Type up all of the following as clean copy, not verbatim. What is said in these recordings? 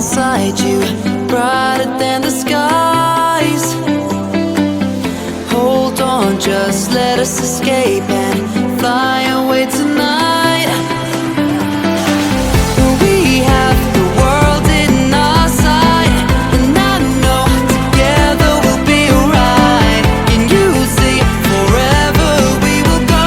inside you, brighter than the skies. Hold on, just let us escape and fly away tonight. We have the world in our sight, and I know together we'll be alright. Can you see forever we will go?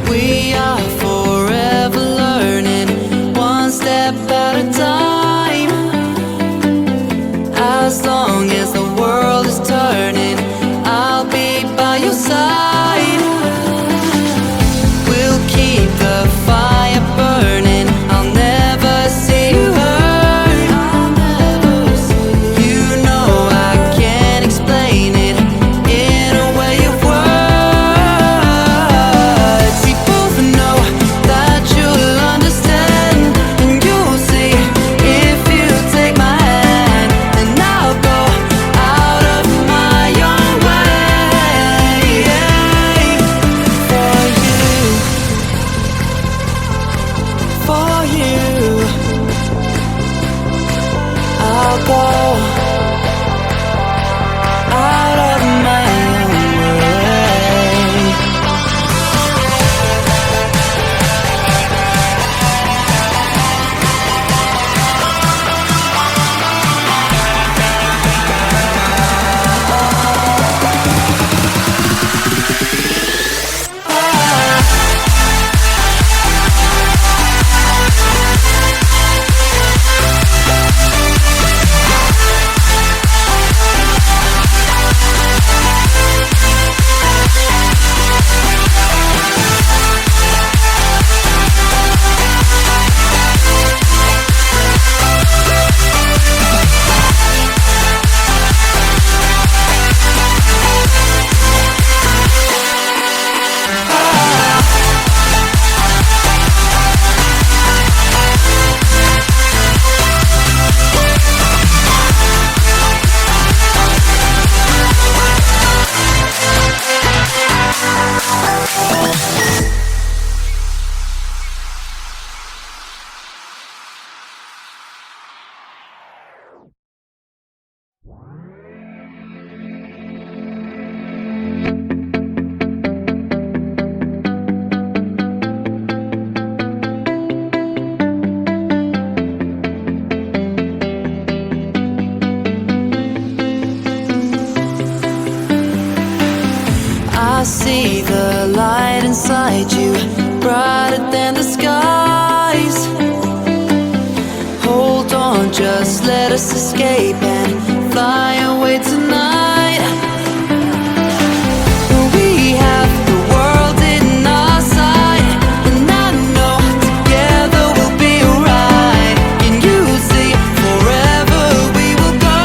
We are forever learning, one step at a time. As long as the world is turning, I'll be by your side. We'll keep the fire burning, I'll never see you hurt. You know I can't explain it in a way of words. We both know that you'll understand, and you'll see if you take my hand, and I'll go out of my own way for you. I'll go out of my own way. I see the light inside you, brighter than the skies. Hold on, just let us escape and fly away tonight. We have the world in our sight, and I know together we'll be alright. Can you see forever we will go?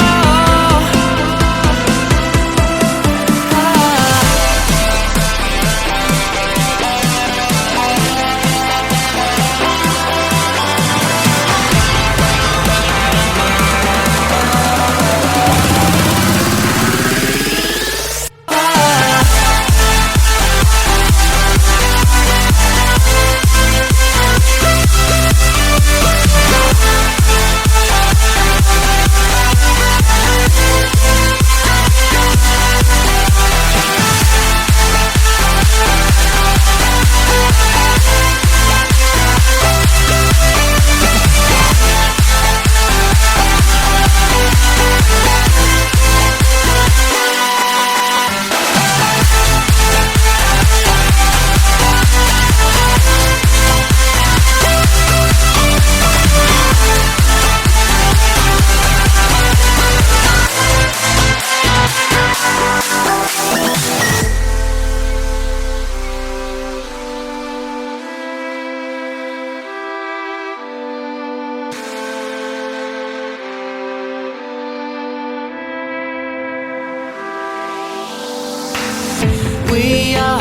We are